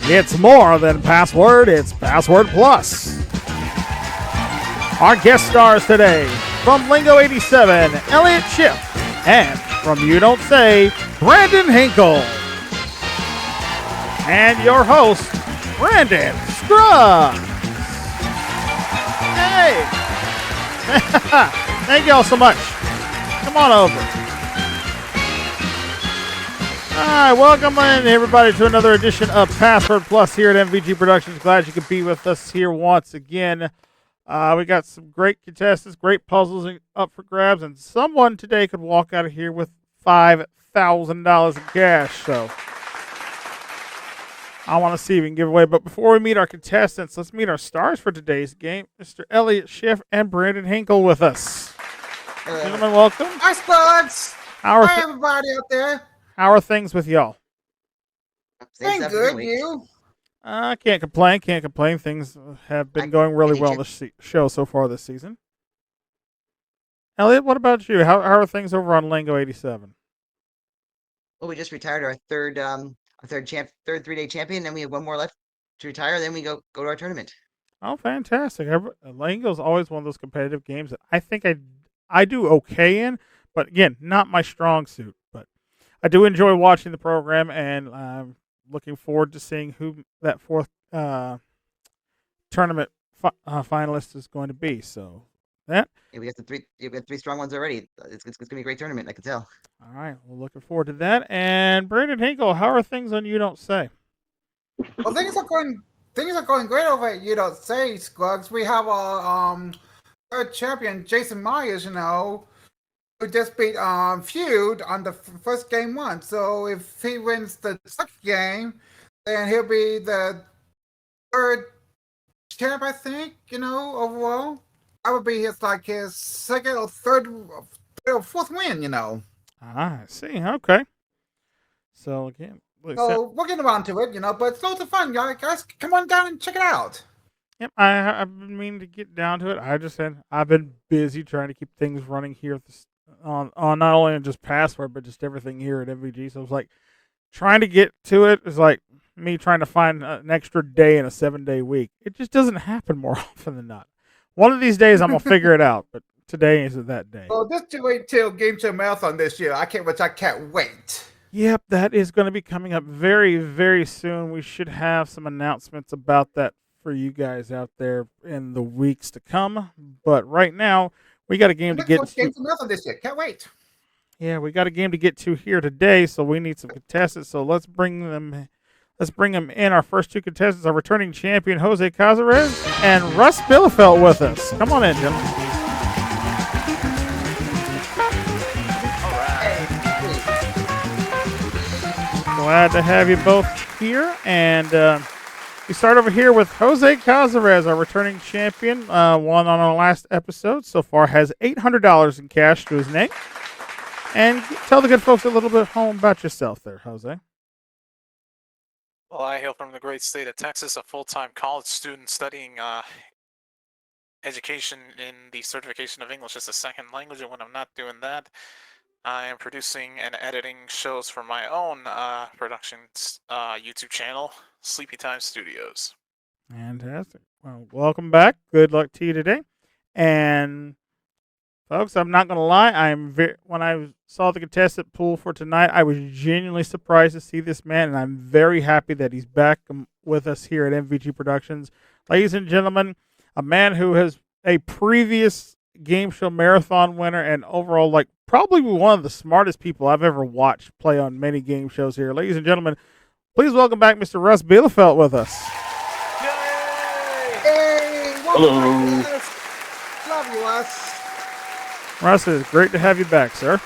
It's more than Password, it's Password Plus. Our guest stars today, from Lingo 87, Elliott, Shiff, and from You Don't Say, Brandon Hinkle. And your host, Brandon Scruggs. Hey! Thank y'all so much. Come on over. All right, welcome in everybody to another edition of Password Plus here at MVG Productions. Glad you could be with us here once again. We got some great contestants, great puzzles up for grabs, and someone today could walk out of here with $5,000 in cash. So I want to see if we can give away. But before we meet our contestants, let's meet our stars for today's game, Mr. Elliott, Shiff, and Brandon Hinkle with us. Gentlemen, welcome. Hi, Spuds. Hi, everybody out there. How are things with y'all? Been good, you? Can't complain. Things have been going really well this show so far this season. Elliott, what about you? How are things over on Lingo 87? Well, we just retired our third 3-day champion, and we have one more left to retire. Then we go to our tournament. Oh, fantastic! Lingo is always one of those competitive games that I think I do okay in, but again, not my strong suit. But I do enjoy watching the program, and I'm looking forward to seeing who that fourth tournament finalist is going to be. So that we got three strong ones already. It's going to be a great tournament, I can tell. All right, we're looking forward to that. And Brandon Hinkle, how are things on You Don't Say? Well, things are going great over at You Don't Say, Scruggs. We have our third champion, Jason Myers, who just beat Feud on the first game one. So if he wins the second game, then he'll be the third champ, I think, overall. That would be his second or third or fourth win, I see. Okay. So again, we'll get around to it, but it's loads of fun, guys. Come on down and check it out. Yep, I've been meaning to get down to it. I've been busy trying to keep things running here at on not only just Password, but just everything here at MVG. So it was like trying to get to it is like me trying to find an extra day in a 7-day week. It just doesn't happen more often than not. One of these days I'm gonna figure it out, but today isn't that day. Well, just to wait till Game Show Marathon this year. I can't wait. Yep, that is going to be coming up very, very soon. We should have some announcements about that for you guys out there in the weeks to come. But right now, we got a game to get to. Game Show Marathon this year. Can't wait. Yeah, we got a game to get to here today, so we need some contestants. So let's bring them in. Our first two contestants are returning champion Jose Cazares and Russ Bielefeld with us. Come on in, gentlemen. Glad to have you both here. And we start over here with Jose Cazares, our returning champion, won on our last episode. So far has $800 in cash to his name. And tell the good folks a little bit home about yourself there, Jose. Well, I hail from the great state of Texas, a full-time college student studying education in the certification of English as a second language. And when I'm not doing that, I am producing and editing shows for my own productions YouTube channel, Sleepy Time Studios. Fantastic. Well, welcome back. Good luck to you today. And folks, I'm not going to lie. When I saw the contestant pool for tonight, I was genuinely surprised to see this man, and I'm very happy that he's back with us here at MVG Productions. Ladies and gentlemen, a man who has a previous Game Show Marathon winner and overall, probably one of the smartest people I've ever watched play on many game shows here. Ladies and gentlemen, please welcome back Mr. Russ Bielefeld with us. Hey! Hello. Love you, Russ. Russ, it's great to have you back, sir.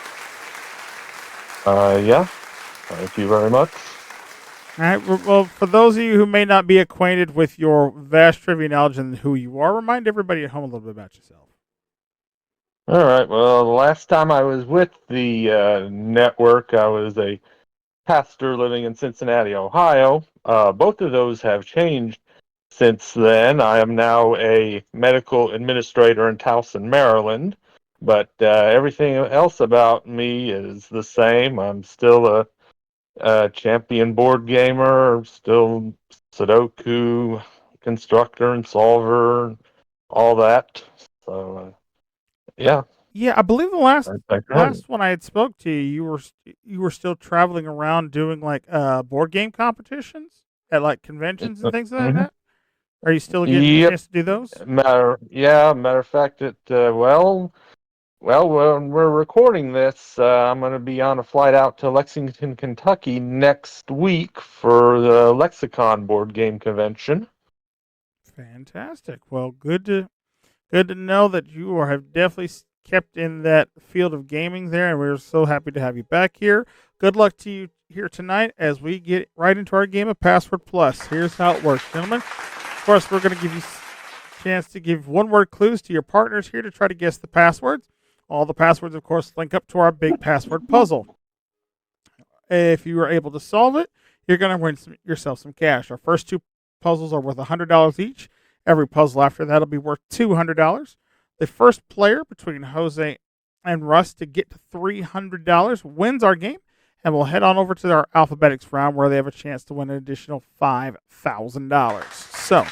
Yeah. Thank you very much. All right. Well, for those of you who may not be acquainted with your vast trivia knowledge and who you are, remind everybody at home a little bit about yourself. All right. Well, the last time I was with the network, I was a pastor living in Cincinnati, Ohio. Both of those have changed since then. I am now a medical administrator in Towson, Maryland. But everything else about me is the same. I'm still a champion board gamer, still Sudoku, Constructor, and Solver, all that. So, yeah. Yeah, I believe the last Thanks for having me. last one I had spoke to you, you were still traveling around doing like board game competitions at like conventions and things like Mhm. that. Are you still getting a Yep. chance to do those? Matter of fact, when we're recording this, I'm going to be on a flight out to Lexington, Kentucky next week for the Lexicon board game convention. Fantastic. Well, good to know that you have definitely kept in that field of gaming there, and we're so happy to have you back here. Good luck to you here tonight as we get right into our game of Password Plus. Here's how it works, gentlemen. Of course, we're going to give you a chance to give one-word clues to your partners here to try to guess the passwords. All the passwords, of course, link up to our big password puzzle. If you are able to solve it, you're going to win yourself some cash. Our first two puzzles are worth $100 each. Every puzzle after that will be worth $200. The first player between Jose and Russ to get to $300 wins our game, and we'll head on over to our Alphabetics round where they have a chance to win an additional $5,000. So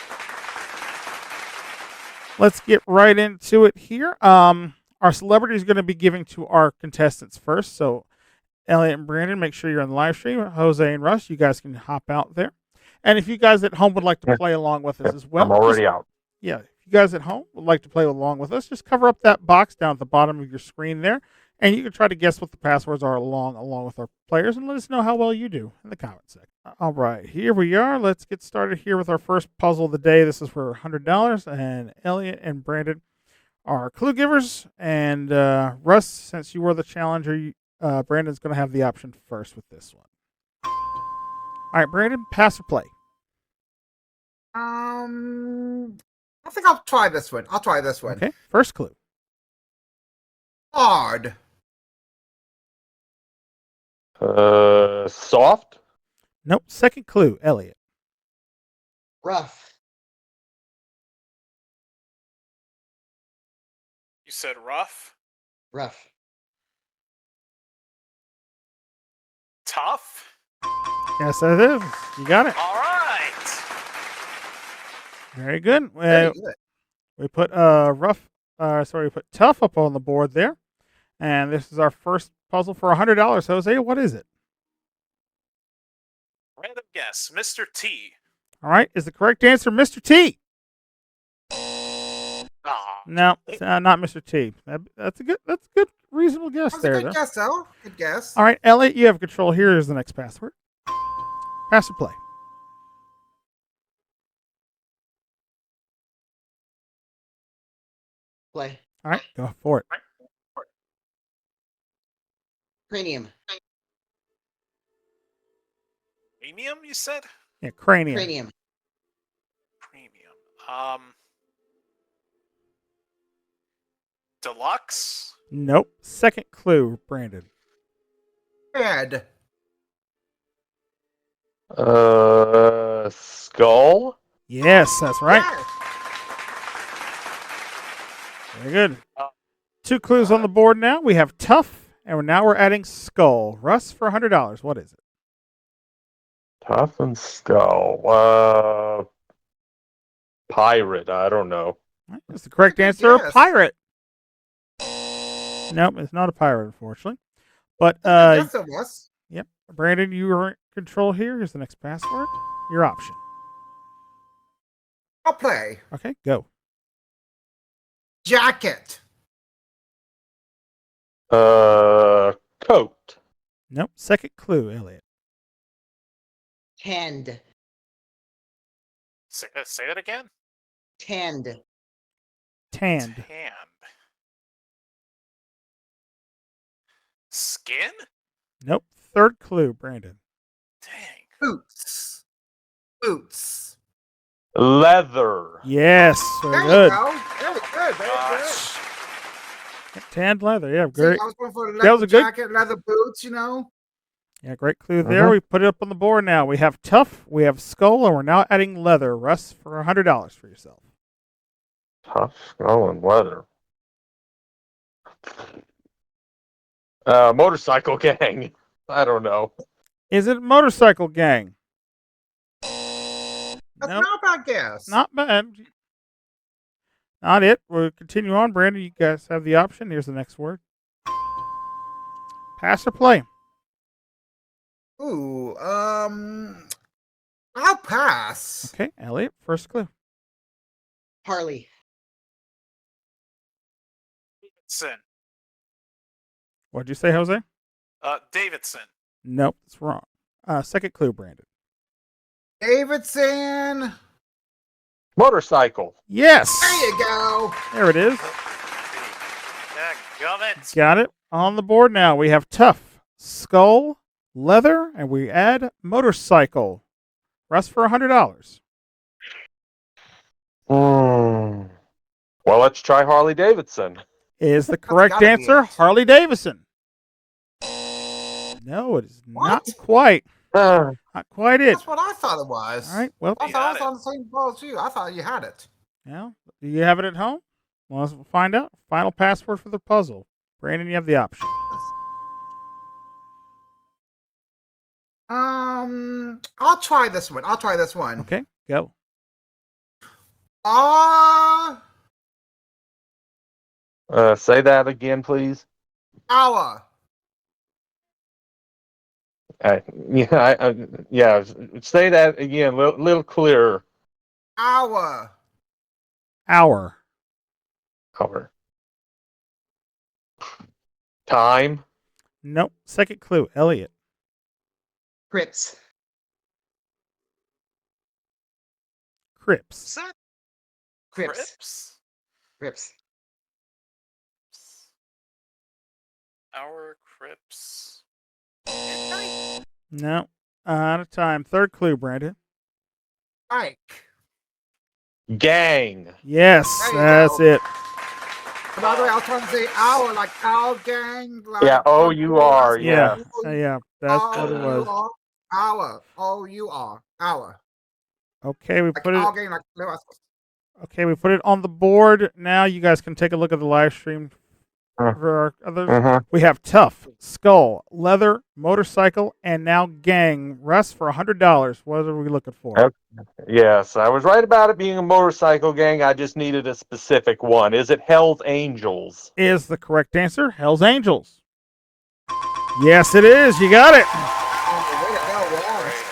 let's get right into it here. Our celebrity is going to be giving to our contestants first. So Elliott and Brandon, make sure you're on the live stream. Jose and Russ, you guys can hop out there. And if you guys at home would like to play along with us as well, I'm already out. Yeah, if you guys at home would like to play along with us, just cover up that box down at the bottom of your screen there, and you can try to guess what the passwords are along with our players, and let us know how well you do in the comment section. All right, here we are. Let's get started here with our first puzzle of the day. This is for $100, and Elliott and Brandon are clue givers, and Russ, since you were the challenger, Brandon's going to have the option first with this one. All right, Brandon, pass or play? I think I'll try this one. Okay, first clue. Hard. Soft? Nope. Second clue, Elliott. Rough. You said rough? Rough. Tough? Yes, it is. You got it. All right. Very good. Very good. We put we put tough up on the board there, and this is our first puzzle for $100. Jose, what is it? Random guess, Mr. T. All right, is the correct answer Mr. T? Ah, No, it's, not Mr. T. That's a good, reasonable guess That's there. a good guess, though. Good guess. All right, Elliott, you have control. Here is the next password. Pass or play? Play. All right, go for it. Cranium. premium, you said? Yeah, cranium. Cranium. Premium. Deluxe? Nope. Second clue, Brandon. Head. Skull? Yes, that's right. Yes. Very good. Two clues on the board now. We have tough, and now we're adding skull. Russ, for $100, what is it? Tough and skull. Pirate. I don't know. All right, that's the correct Good answer. guess. Pirate. Nope, it's not a pirate, unfortunately. But Yes, it was. yep, Brandon, you are in control here. Here's the next password. Your option. I'll play. Okay, go. Jacket. Coat. Nope. Second clue, Elliott. Tend. Say that again? Tend. Tanned. Tanned. Skin? Nope. Third clue, Brandon. Dang. Boots. Boots. Leather. Yes, very There good. you go. Very good. Very good. Gosh. Tanned leather. Yeah, See, great. I was going for That was leather a good- jacket, leather boots, you know. Yeah, great clue there. Mhm. We put it up on the board now. We have tough, we have skull, and we're now adding leather. Russ, for $100 for yourself. Tough skull and leather. Motorcycle gang. I don't know. Is it motorcycle gang? That's Nope. not a bad guess. Not bad. Not it. We'll continue on, Brandon. You guys have the option. Here's the next word. Pass or play? Ooh, I'll pass. Okay, Elliott, first clue. Harley. Davidson. What'd you say, Jose? Davidson. Nope, that's wrong. Second clue, Brandon. Davidson. Motorcycle. Yes. There you go. There it is. Gummit. Got it. On the board now. We have tough, skull, leather, and we add motorcycle. Russ for $100. Well, let's try Harley Davidson. Is the correct gotta be answer it. Harley Davidson? No, it is not What? quite. Uh, Not quite it. That's what I thought it was. All right. Well, I You thought I got was it. on the same boat as you. I thought you had it. do you have it at home? Well, let's find out. Final password for the puzzle. Brandon, you have the option. I'll try this one. Okay, go. say that again, please. Hour. Yeah. Say that again, little clearer. Hour. Hour. Hour. Time. Nope. Second clue, Elliott. Crips. Crips. Is that Crips. Crips? Crips. Our Crips. Midnight? No. Out of time. Third clue, Brandon. Ike. Gang. Yes, There you that's go. it. By the way, I was trying to say hour, like Owl Gang. Like Yeah, O-U-R, Yeah. yeah. Yeah, that's what it was. O-U-R. Hour. O-U-R. Hour. Okay, we Like put it. Owl Gang, like Okay, we put it on the board. Now you guys can take a look at the live stream for our others. Uh-huh. We have tough, skull, leather, motorcycle, and now gang. Russ for $100. What are we looking for? Okay. Yes, I was right about it being a motorcycle gang. I just needed a specific one. Is it Hell's Angels? Is the correct answer Hell's Angels? Yes, it is. You got it. Oh, way to go, Wallace.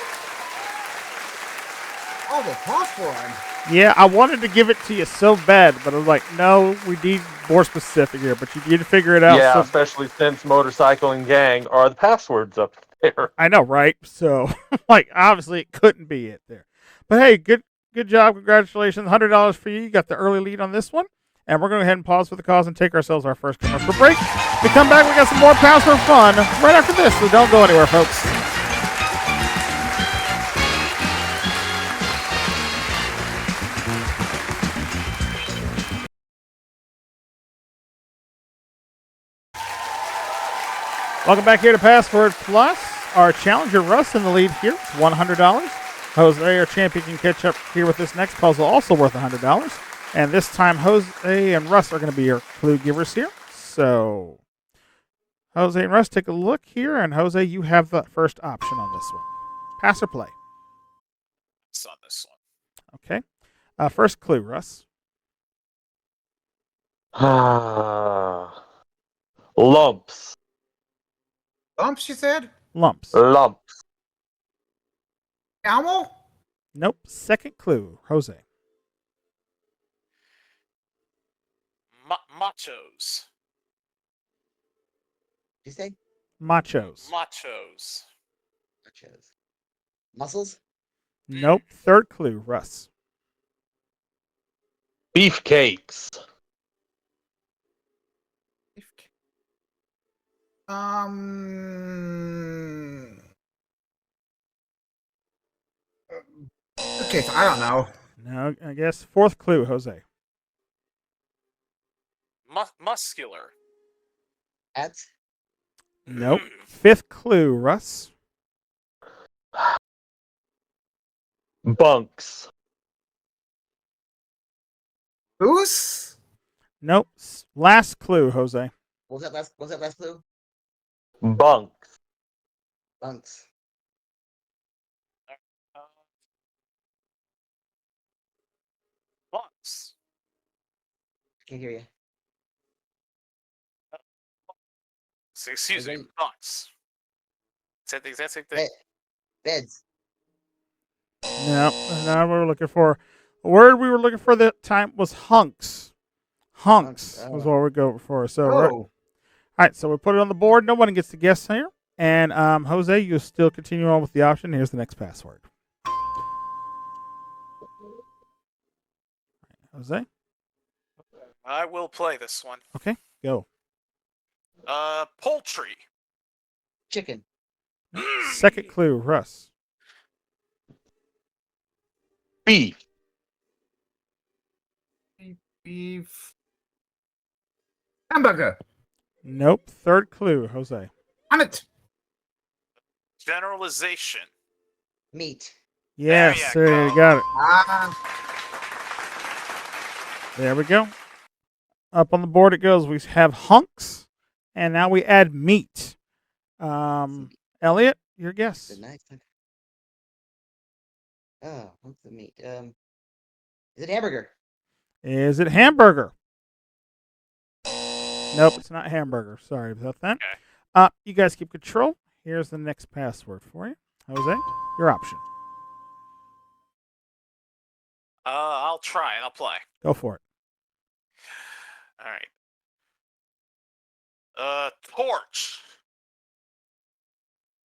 Oh, the tough one. Yeah, I wanted to give it to you so bad, but I was like, no, we need more specific here. But you did figure it out. Yeah, So especially since motorcycle and gang are the passwords up there. I know, right? So, like, obviously, it couldn't be it there. But hey, good job. Congratulations. $100 for you. You got the early lead on this one. And we're going to go ahead and pause for the cause and take ourselves our first commercial break. We come back, we got some more pounds for fun right after this. So don't go anywhere, folks. Welcome back here to Password Plus. Our challenger, Russ, in the lead here. It's $100. Jose, our champion, can catch up here with this next puzzle, also worth $100. And this time, Jose and Russ are going to be your clue givers here. So, Jose and Russ, take a look here. And Jose, you have the first option on this one. Pass or play? It's on this one. Okay. First clue, Russ. Lumps. Lumps, she said? Lumps. Lumps. Camel? Nope. Second clue, Jose. Machos. You say? Machos. Machos. Nachos. Muscles? Nope. Third clue, Russ. Beefcakes. Okay, so I don't know. No, I guess fourth clue, Jose. Muscular. Ads? Nope. Fifth clue, Russ. Bunks. Goose? Nope. Last clue, Jose. What was that last clue? Bunks. Bunks. Can't hear you. Excuse me, Okay. thoughts. Said the exact same thing. Beds. No, not what we were looking for. The word we were looking for that time was hunks. Hunks Hunks, was oh. what we go for. So, all Oh, right, so we put it on the board. No one gets to guess here. And Jose, you still continue on with the option. Here's the next password. Jose, I will play this one. okay, go. Poultry. Chicken. Second clue, Russ. Beef. beef. Hamburger. Nope. Third clue, Jose. On it. Generalization. Meat. Yes, There you there you go. got it. Ah, There we go. Up on the board it goes. We have hunks, and now we add meat. Elliott, your guess. Good night. Oh, what's the meat? Is it hamburger? Is it hamburger? Nope, it's not hamburger. Sorry about that. Okay. You guys keep control. Here's the next password for you. Jose, your option. I'll try it. I'll play. Go for it. All right. Torch.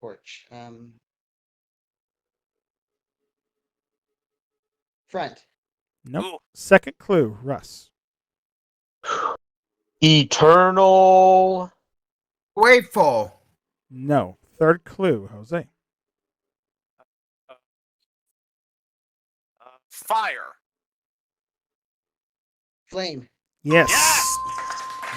Porch. Front. Nope. Ooh. Second clue, Russ. Eternal. grateful. No. Third clue, Jose. Fire. Flame. Yes. Yes!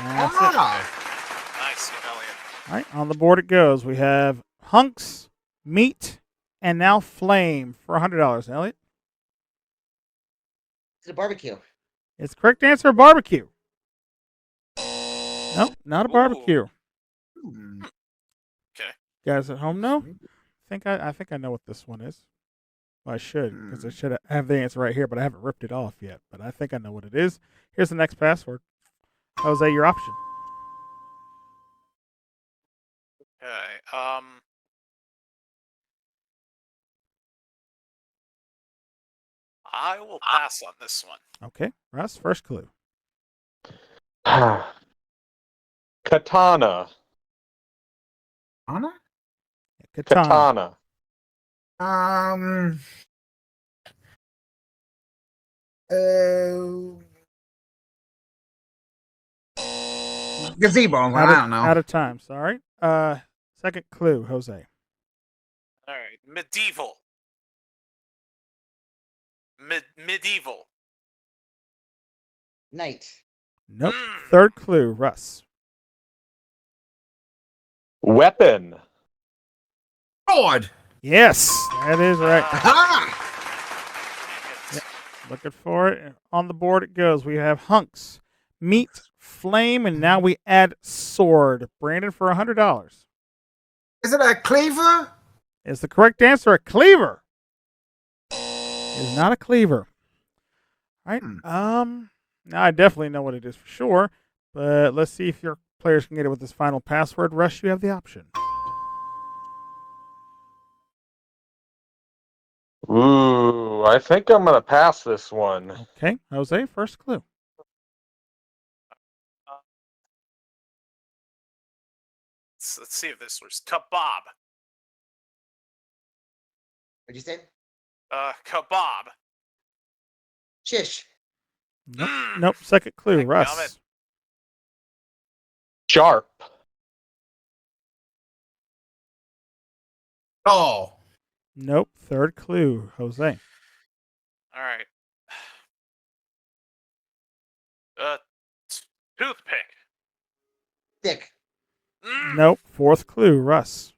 That's it. Ah, Nice one, Elliott. All right, on the board it goes. We have hunks, meat, and now flame for $100. Elliott, Is it a barbecue? it's the correct answer. Barbecue. Nope, not a Ooh. barbecue. hmm. Guys at home know? I think I know what this one is. Well, I should, because I should have the answer right here, but I haven't ripped it off yet. But I think I know what it is. Here's the next password. Jose, your option. Okay. I will pass on this one. Okay, Russ, first clue. Katana. Anna? Katana. Um. Uh, gazebo. I don't know. Out of time, sorry. Second clue, Jose. All right. Medieval. Medieval. Night. Nope. Third clue, Russ. Weapon. Sword. Yes, that is right. Ah! Looking for it. On the board it goes. We have hunks, meat, flame, and now we add sword. Brandon for $100. Is it a cleaver? Is the correct answer a cleaver? It is not a cleaver. All right. Now I definitely know what it is for sure, but let's see if your players can get it with this final password. Rush, you have the option. Ooh, I think I'm gonna pass this one. Okay, Jose, first clue. Let's see if this was kebab. What'd you say? Kebab. Shish. Nope. Nope. Second clue, Dadgummit. Russ. Sharp. Oh. Nope. Third clue, Jose. All right. Toothpick. Thick. Nope. Fourth clue, Russ.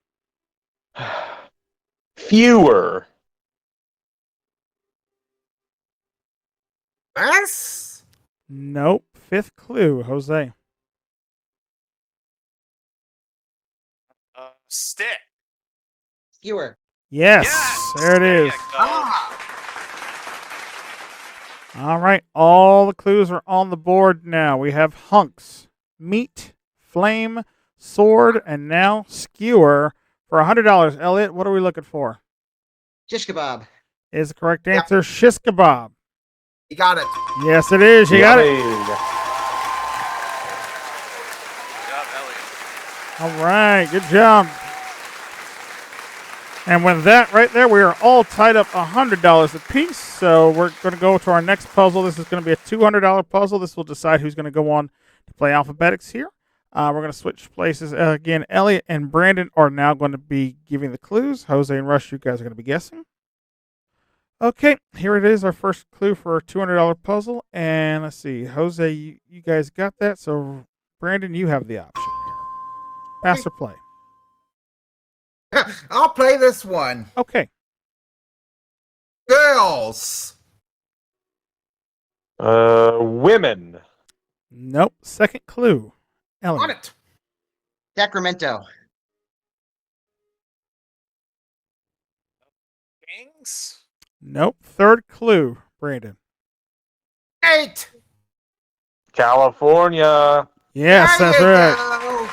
Fewer. Yes. Nope. Fifth clue, Jose. Stick. Skewer. Yes, Yes! there it There is. you go. Ah. All right, all the clues are on the board now. We have hunks, meat, flame, sword, and now skewer for $100. Elliot, what are we looking for? Shish kebab. Is the correct Yep. answer shish kebab? You got it. Yes, it is. You got it. Yummy. Good job, Elliott. All right, good job. And with that right there, we are all tied up $100 apiece. So we're going to go to our next puzzle. This is going to be a $200 puzzle. This will decide who's going to go on to play Alphabetics here. We're going to switch places. Again, Elliot and Brandon are now going to be giving the clues. Jose and Rush, you guys are going to be guessing. Okay, here it is, our first clue for a $200 puzzle. And let's see, Jose, you guys got that. So, Brandon, you have the option here. Pass or play? I'll play this one. Okay. Girls. Women. Nope. Second clue. On Elliot. it. Sacramento. Kings? Nope. Third clue. Brandon. 8. California. Yes, There that's you right. go.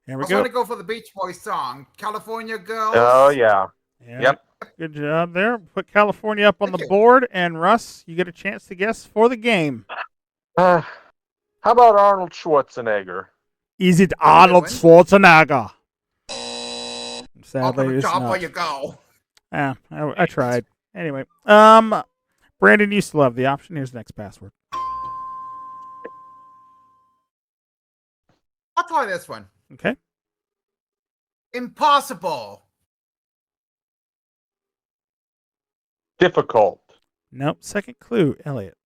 There I we was go. going to go for the Beach Boys song, California Girls. Oh, yeah. Yeah, Yep. Good job there. Put California up on Thank the you. board. And Russ, you get a chance to guess for the game. How about Arnold Schwarzenegger? Is it Arnold one. Schwarzenegger? Off Sadly, on the it's top not. where you go. Yeah, I tried. Anyway, Brandon, you still have the option. Here's the next password. I'll try this one. Okay. Impossible. Difficult. Nope. Second clue, Elliot.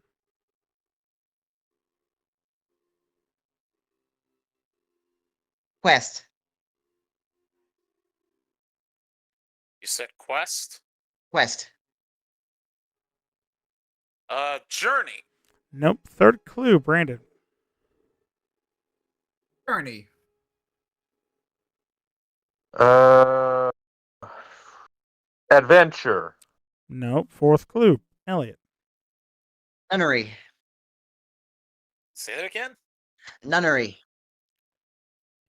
Quest. You said quest? Quest. Journey. Nope. Third clue, Brandon. Journey. Adventure. Nope. Fourth clue, Elliot. Nunnery. Say that again? Nunnery.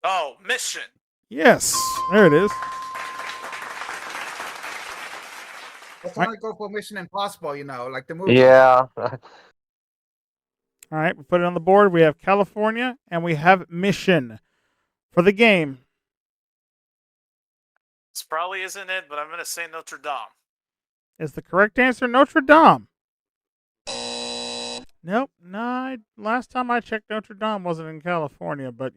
Oh, mission. Yes. There it is. Let's Right. only go for Mission Impossible, like the movie. Yeah. All right. We put it on the board. We have California and we have Mission for the game. This probably isn't it, but I'm going to say Notre Dame. Is the correct answer Notre Dame? Nope. No. Last time I checked, Notre Dame wasn't in California, but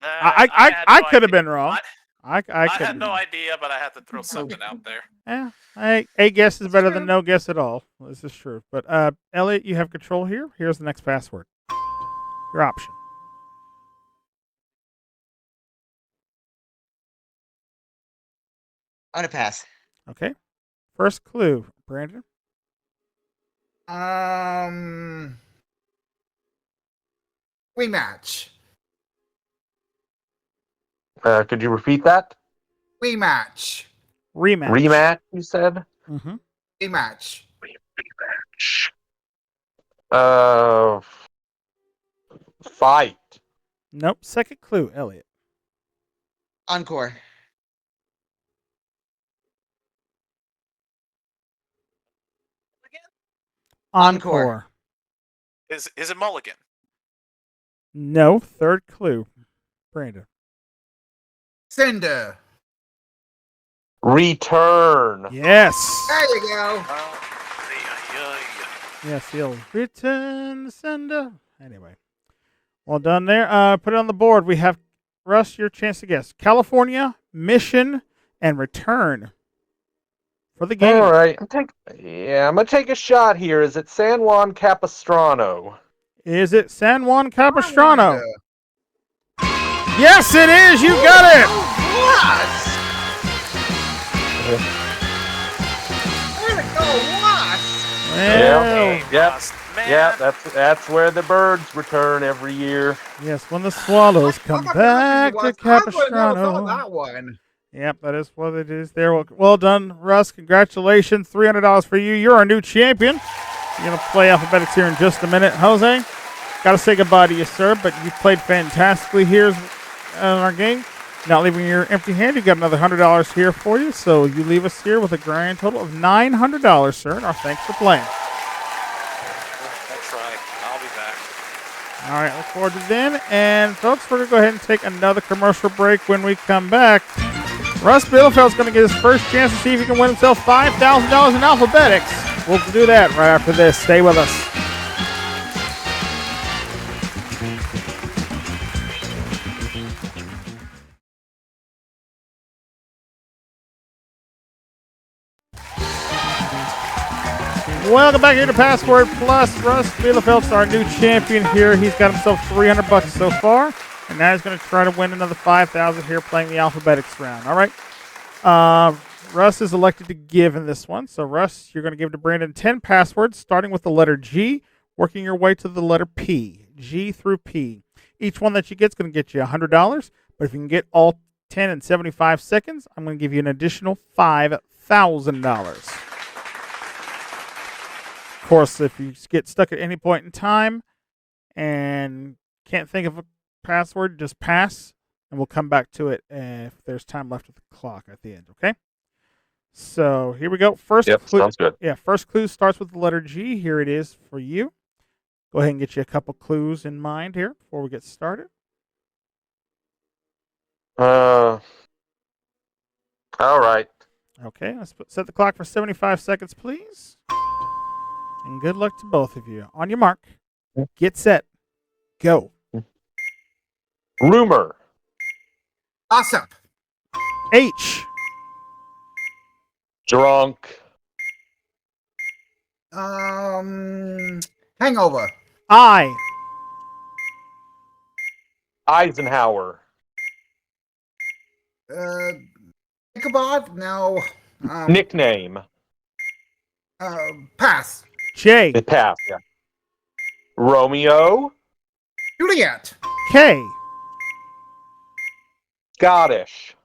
I had no could have idea. been wrong. I I could had no idea, but I had to throw something out there. Yeah, a guess is better than no guess at all. This is true. But Elliot, you have control here. Here's the next password. Your option. I'm gonna pass. Okay. First clue, Brandon. Rematch. Could you repeat that? Rematch. Rematch. Rematch, you said? Mm-hmm. Rematch. Fight. Nope. Second clue, Elliot. Encore. Encore. Is it Mulligan? No. Third clue, Brandon. Cinder. Return. Yes. There you go. Yes, he'll return sender. Anyway. Well done there. Put it on the board. We have, Russ, your chance to guess. California, Mission, and Return for the game. All right. I'm going to take a shot here. Is it San Juan Capistrano? Is it San Juan Capistrano? Cinder. Yes, it is. You got it. What? There we go. What? Well, Yep. Man. Yeah, that's where the birds return every year. yes, when the swallows come back to I would have never thought Capistrano. that one. Yep, that is what it is there. Well done, Russ. Congratulations. $300 for you. You're our new champion. You're going to play Alphabetics here in just a minute. Jose, got to say goodbye to you, sir, but you played fantastically here in our game. Not leaving you empty-handed. You got another $100 here for you, so you leave us here with a grand total of $900, sir, and our thanks for playing. That's right. I'll be back. All right, look forward to then. And, folks, we're going to go ahead and take another commercial break. When we come back, Russ Bielefeld's going to get his first chance to see if he can win himself $5,000 in Alphabetics. We'll do that right after this. Stay with us. Welcome back here to Password Plus. Russ Bielefeld's our new champion here. He's got himself $300 so far, and now he's going to try to win another $5,000 here playing the Alphabetics round. All right. Russ is elected to give in this one. So, Russ, you're going to give to Brandon 10 passwords, starting with the letter G, working your way to the letter P. G through P. Each one that you get is going to get you $100, but if you can get all 10 in 75 seconds, I'm going to give you an additional $5,000. Of course, if you get stuck at any point in time and can't think of a password, just pass, and we'll come back to it if there's time left with the clock at the end, okay? So here we go. First clue, sounds good. Yeah, first clue starts with the letter G. Here it is for you. Go ahead and get you a couple clues in mind here before we get started. All right. Okay, let's set the clock for 75 seconds, please. And good luck to both of you. On your mark, get set, go. Rumor. Gossip. H. Drunk. Hangover. I. Eisenhower. Ichabod? No. Nickname. Pass. J. It passed, yeah. Romeo. Juliet. K. Scottish.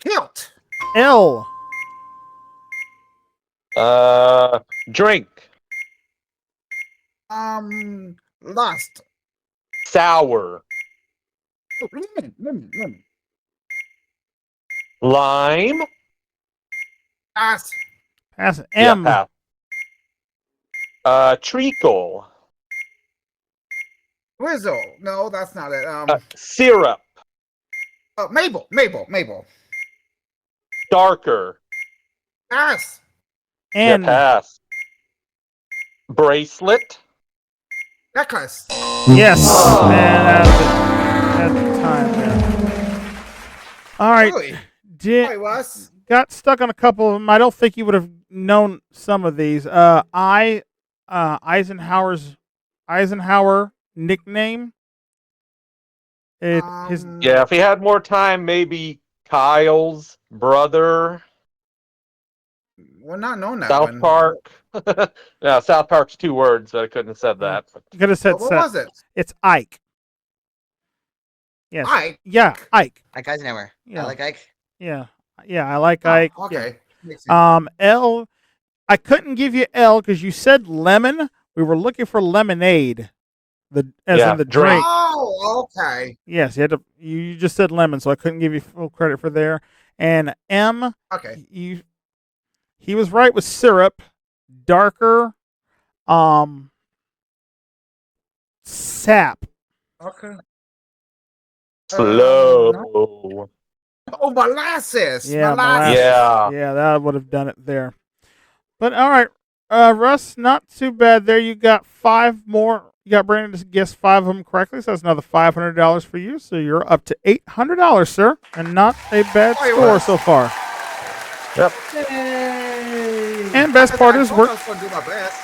Kilt. L. Drink. Lust. Sour. Oh, lemon. Lime. Pass. Pass. M. Yeah, pass. Treacle. Whistle. No, that's not it. Syrup. Mabel. Darker. Pass. N. Yeah, pass. Bracelet. Necklace. Yes. Man, that's the time, man. All right. Really? Did, Hey, Wes. got stuck on a couple of them. I don't think you would have known some of these. Eisenhower nickname. His Yeah, if he had more time, maybe Kyle's brother. We're not knowing that South one. Park. No, South Park's 2 words. I couldn't have said that. could have said What was it? It's Ike. Yes. Ike. Yeah, Ike. Ike Eisenhower. Yeah. I like Ike. Yeah. Yeah, I like Oh, Ike. okay. Yeah. L. I couldn't give you L because you said lemon. We were looking for lemonade. In the drink. Oh, okay. Yes, you just said lemon, so I couldn't give you full credit for there. And M. Okay. He was right with syrup. Darker. Sap. Okay. Slow. Oh, molasses. Yeah, Molasses. Yeah. Yeah, that would have done it there. But all right, Russ, not too bad there. You got 5 more. You got Brandon to guess 5 of them correctly, so that's another $500 for you. So you're up to $800, sir, and not a bad score so far. Yep. Yay. And best part is I was going to do my best.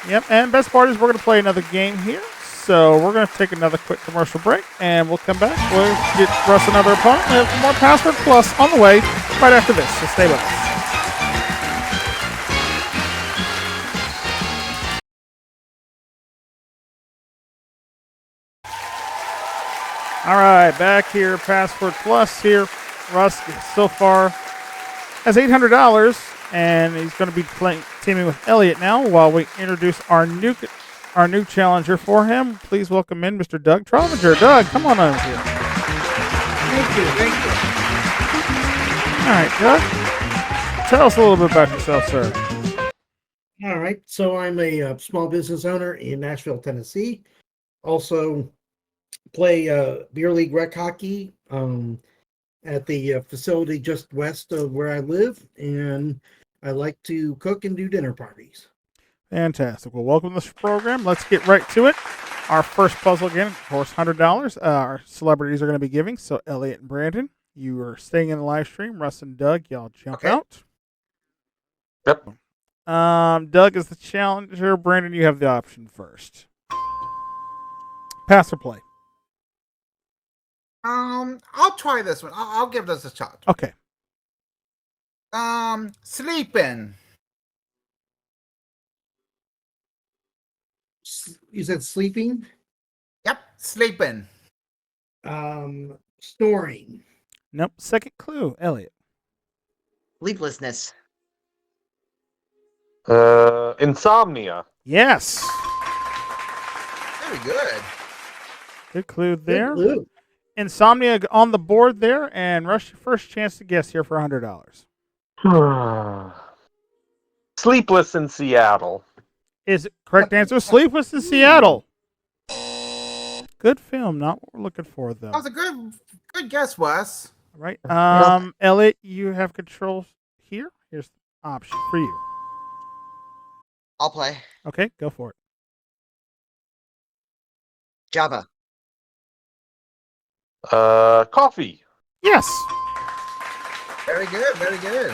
Yep, and best part is we're going to play another game here. So we're going to take another quick commercial break, and we'll come back. We'll get Russ another opponent. We have some more Password Plus on the way right after this, so stay with us. All right, back here, Password Plus here. Russ so far has $800, and he's going to be teaming with Elliott now while we introduce our new challenger for him. Please welcome in Mr. Doug Trovinger. Doug, come on over here. Thank you. All right, Doug, tell us a little bit about yourself, sir. All right. So I'm a small business owner in Nashville, Tennessee. Also play beer league rec hockey at the facility just west of where I live. And I like to cook and do dinner parties. Fantastic. Well, welcome to the program. Let's get right to it. Our first puzzle again, of course, $100. Our celebrities are going to be giving. So Elliott and Brandon, you are staying in the live stream. Russ and Doug, y'all jump out. Yep. Doug is the challenger. Brandon, you have the option first. Pass or play? I'll try this one. I'll give this a shot. Okay. Sleeping. You said sleeping? Yep, sleeping. Snoring. Nope. Second clue, Elliott. Sleeplessness. Insomnia. Yes. Very good. Good clue there. Good clue. Insomnia on the board there, and Rush, your first chance to guess here for $100. Sleepless in Seattle. Is it correct answer? Sleepless in Seattle. Good film, not what we're looking for though. That was a good guess, Wes. All right. Elliott, you have control here. Here's the option for you. I'll play. Okay, go for it. Java. Coffee. Yes. Very good. Very good.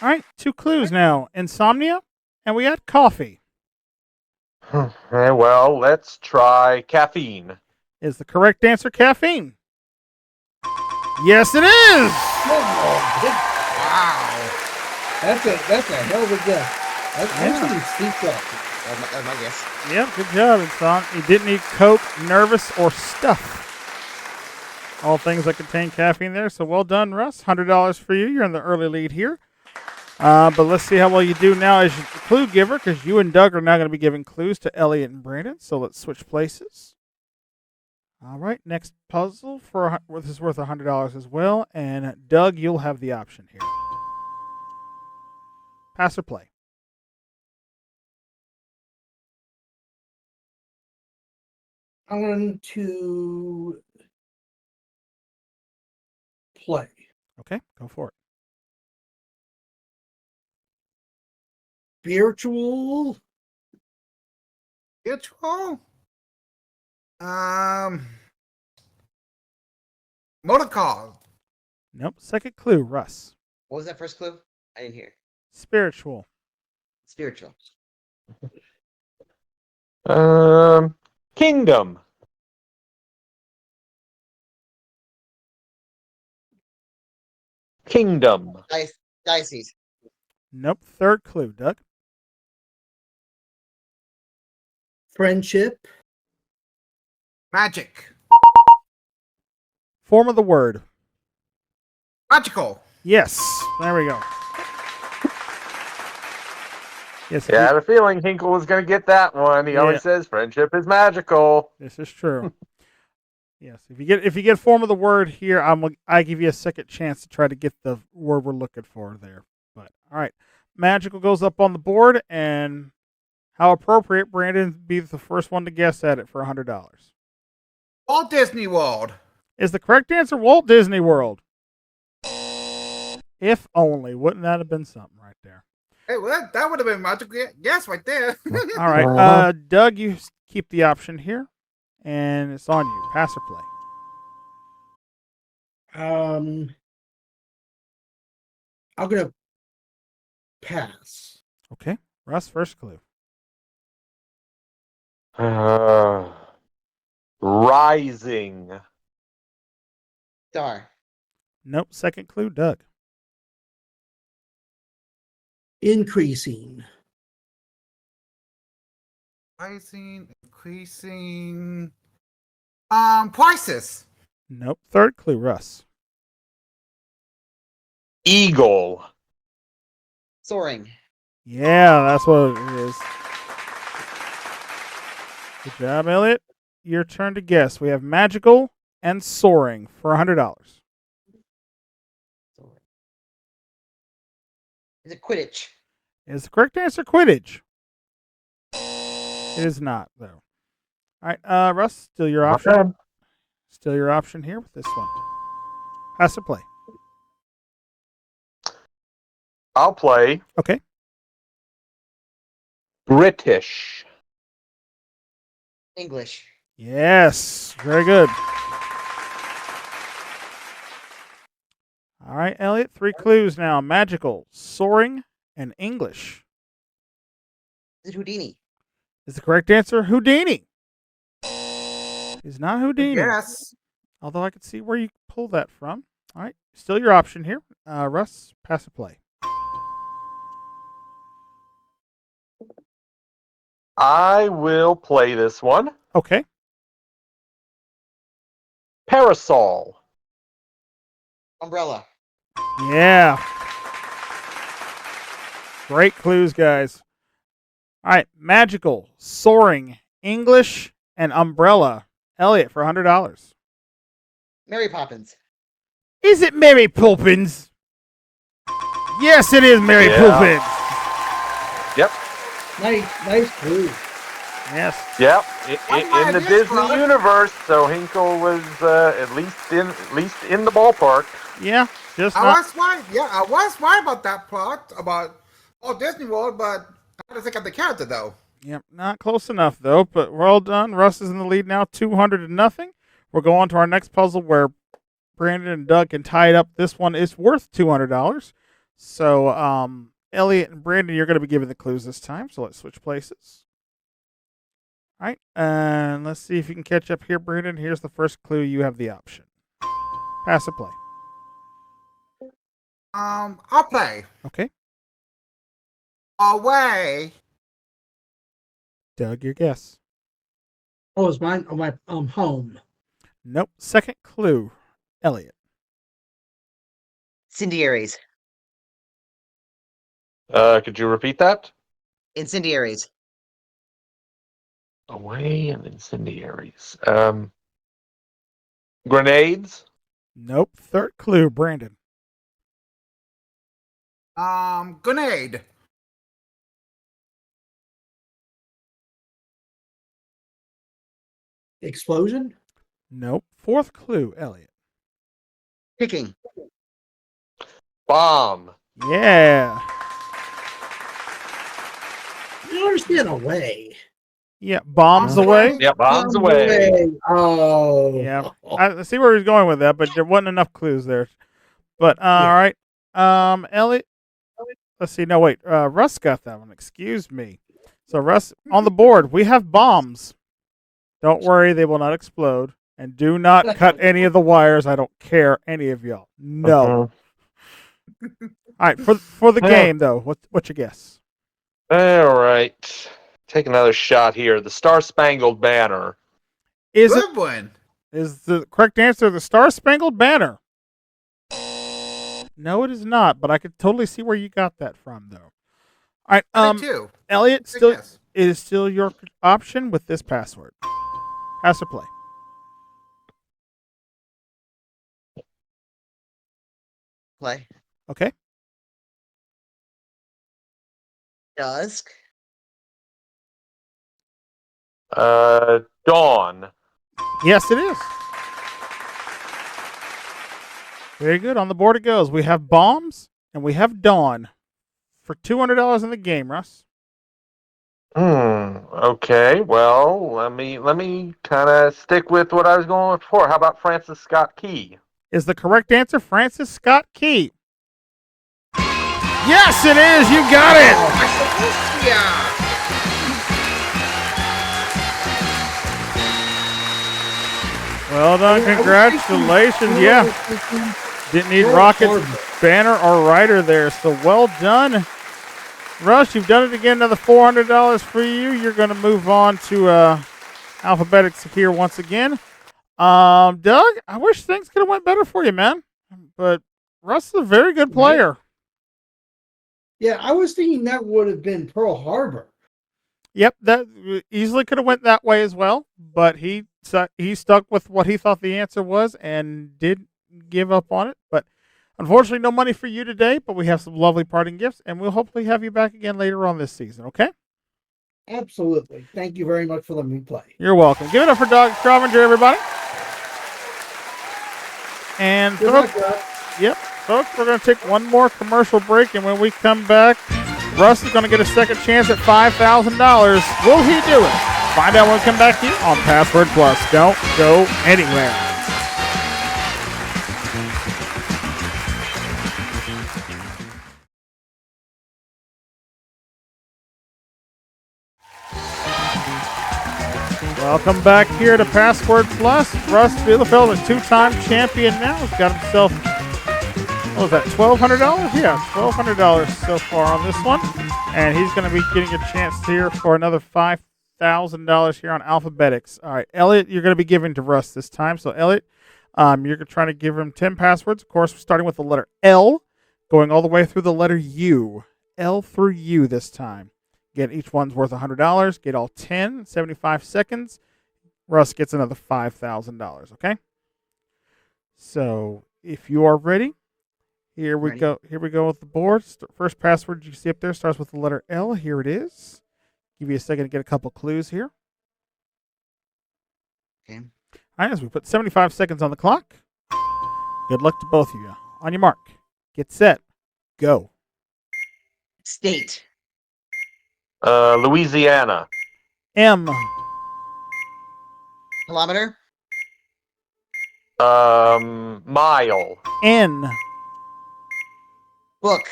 All right, 2 clues now. Insomnia, and we had coffee. Well, let's try caffeine. Is the correct answer caffeine? Yes, it is. Wow. That's a hell of a guess. That's pretty steep coffee. That was my guess. Yep, good job, Inson. You didn't need Coke, nervous, or stuff. All things that contain caffeine there. So well done, Russ. $100 for you. You're in the early lead here. But let's see how well you do now as the clue giver, because you and Doug are now going to be giving clues to Elliott and Brandon. So let's switch places. All right, next puzzle this is worth $100 as well. And Doug, you'll have the option here. Pass or play? I want to play. Okay, go for it. Spiritual. Virtual. Motor car. Nope. Second clue, Russ. What was that first clue? I didn't hear. Spiritual. Spiritual. Kingdom. Kingdom. Diocese. Nope. Third clue, Doug. Friendship. Magic. Form of the word. Magical. Yes. There we go. Yes. Yeah, I had a feeling Hinkle was going to get that one. He always says friendship is magical. This is true. Yes. If you get form of the word here, I give you a second chance to try to get the word we're looking for there. But all right. Magical goes up on the board, and how appropriate, Brandon, be the first one to guess at it for $100. Walt Disney World. Is the correct answer Walt Disney World? If only. Wouldn't that have been something right there? Hey, well, that would have been magical guess right there. All right. Doug, you keep the option here, and it's on you. Pass or play? I'm gonna pass. Okay. Russ, first clue. Rising. Star. Nope. Second clue, Doug. Increasing. Rising, increasing. Prices. Nope. Third clue, Russ. Eagle. Soaring. Yeah, that's what it is. Good job, Elliott. Your turn to guess. We have magical and soaring for $100. Soaring. Is it Quidditch? Is the correct answer Quidditch? It is not, though. All right, Russ, still your option. Okay. Still your option here with this one. Pass or play. I'll play Okay. British. English. Yes, very good. All right, Elliott, 3 clues now. Magical, soaring, and English. Is it Houdini? Is the correct answer Houdini? Is not Houdini. Yes. Although I could see where you pull that from. All right, still your option here. Russ, pass or play. I will play this one. Okay. Parasol. Umbrella. Yeah. Great clues, guys. All right, magical, soaring, English, and umbrella. Elliott for $100. Mary Poppins. Is it Mary Poppins? Yes, it is Mary Yeah. Poppins. Yep. Nice clue. Yes. Yep. Oh, In the this Disney one. universe, so Hinkle was at least in the ballpark. Yeah. Just I not. was right. Yeah, I was right about that plot about Walt Disney World, but I don't think of the character though. Yep. Not close enough though. But we're all done. Russ is in the lead now, 200-0. We're going to our next puzzle where Brandon and Doug can tie it up. This one is worth $200. So, Elliott and Brandon, you're going to be given the clues this time. So let's switch places. All right, and let's see if you can catch up here, Brandon. Here's the first clue. You have the option. Pass or play. I'll play. Okay. Away. Doug, your guess. Oh, it's mine. Oh, my home. Nope. Second clue. Elliott. Incendiaries. Could you repeat that? Incendiaries. Away and incendiaries. Grenades. Nope. Third clue. Brandon. Grenade. Explosion. Nope. Fourth clue. Elliott. Picking. Bomb. Yeah. You don't understand away. Yeah. Bombs Okay. away. Yeah, bombs away. Oh. Yeah. I see where he's going with that, but there wasn't enough clues there. But Yeah. all right. Elliott. Let's see. No, wait. Russ got that one. Excuse me. So Russ on the board. We have bombs. Don't worry, they will not explode. And do not cut any of the wires. I don't care, any of y'all. No. Mhm. All right, for the Yeah. game though, what's your guess? All right. Take another shot here. The Star Spangled Banner. Is Good one. the correct answer the Star Spangled Banner? No, it is not. But I could totally see where you got that from, though. All right, I did too. Elliott, Good still guess. it is still your option with this password. Pass or play. Play. Okay. Dusk. Dawn. Yes, it is. Very good. On the board it goes. We have bombs and we have dawn for $200 in the game, Russ. Okay. Well, let me kind of stick with what I was going with before. How about Francis Scott Key? Is the correct answer Francis Scott Key? Yes, it is. You got it. Yeah. Well done. Congratulations. Yeah. Didn't need Rocket's banner or rider there. So well done. Russ, you've done it again. Another $400 for you. You're going to move on to Alphabetics here once again. Doug, I wish things could have went better for you, man. But Russ is a very good player. Yeah, I was thinking that would have been Pearl Harbor. Yep, that easily could have went that way as well. But he stuck with what he thought the answer was and did give up on it. But unfortunately, no money for you today. But we have some lovely parting gifts, and we'll hopefully have you back again later on this season. Okay? Absolutely. Thank you very much for letting me play. You're welcome. Give it up for Doug Strominger, everybody. And Good folks, luck, Doug. yep, folks, we're going to take one more commercial break, and when we come back, Russ is going to get a second chance at $5,000. Will he do it? Find out when we come back here on Password Plus. Don't go anywhere. Welcome back here to Password Plus. Russ Bielefeld, a two-time champion now, has got himself, what was that, $1,200? Yeah, $1,200 so far on this one. And he's going to be getting a chance here for another $5,000 here on Alphabetics. All right, Elliott, you're going to be giving to Russ this time. So, Elliott, you're trying to give him 10 passwords. Of course, starting with the letter L, going all the way through the letter U. L through U this time. Get each one's worth $100. Get all 10, 75 seconds. Russ gets another $5,000, okay? So, if you are ready, here we go. Here we go with the board. First password you see up there starts with the letter L. Here it is. Give you a second to get a couple clues here. Okay. All right, as we put 75 seconds on the clock. Good luck to both of you. On your mark. Get set. Go. State. Louisiana. M. Kilometer. Mile. N. Book.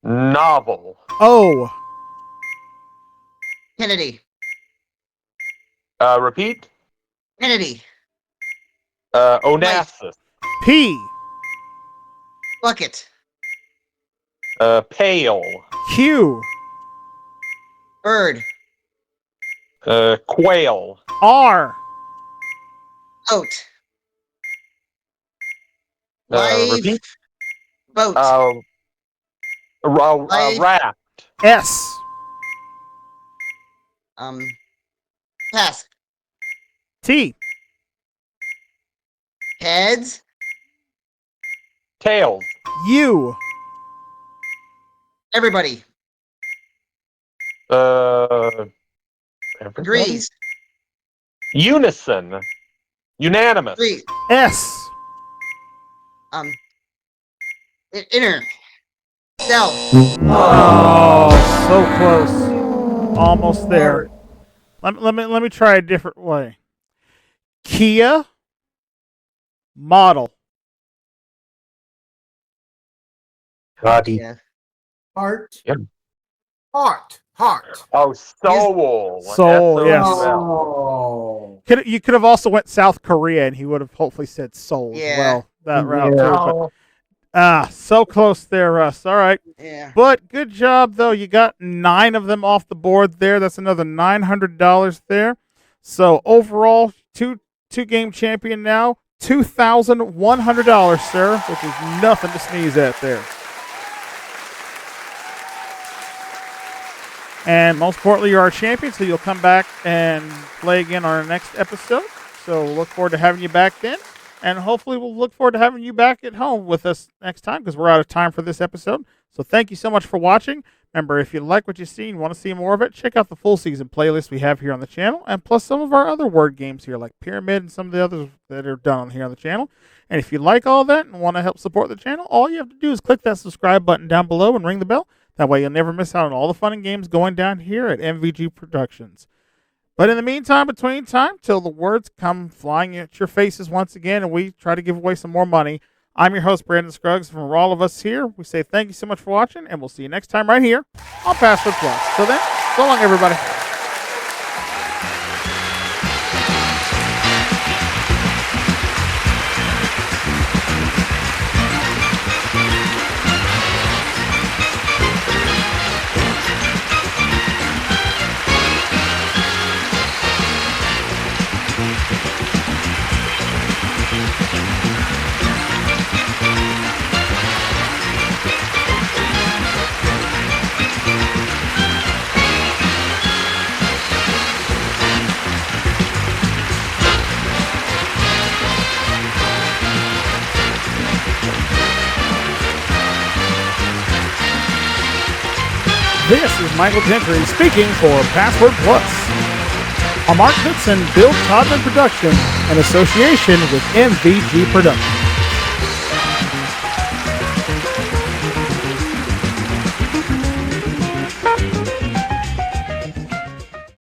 Novel. O. Kennedy. Repeat. Kennedy. Onassis. P. Bucket. Pail. Q. Bird. Quail. R. Oat. Live. Repeat. Boat. Life. Raft. S. Pass. T. Heads. Tails. U. Everybody. Everybody? Agrees. Unison. Unanimous. Agrees. S. Inner. Cell. Oh, so close. Almost there. Let me try a different way. Kia. Model. Body. Yeah. Heart. Heart. Oh, soul. Soul, yes. Oh. You could have also went South Korea, and he would have hopefully said Seoul as Yeah. well. That route too. Yeah. But, so close there, Russ. All right. Yeah. But good job, though. You got 9 of them off the board there. That's another $900 there. So overall, two game champion now, $2,100, sir, which is nothing to sneeze at there. And most importantly, you're our champion, so you'll come back and play again on our next episode. So we'll look forward to having you back then. And hopefully we'll look forward to having you back at home with us next time because we're out of time for this episode. So thank you so much for watching. Remember, if you like what you see and want to see more of it, check out the full season playlist we have here on the channel, and plus some of our other word games here like Pyramid and some of the others that are done here on the channel. And if you like all that and want to help support the channel, all you have to do is click that subscribe button down below and ring the bell. That way you'll never miss out on all the fun and games going down here at MVG Productions. But in the meantime, between time, till the words come flying at your faces once again and we try to give away some more money, I'm your host, Brandon Scruggs. From all of us here, we say thank you so much for watching, and we'll see you next time right here on Password Plus. Till then, so long, everybody. This is Michael Gentry speaking for Password Plus. A Mark Goodson Bill Todman production in association with MVG Productions.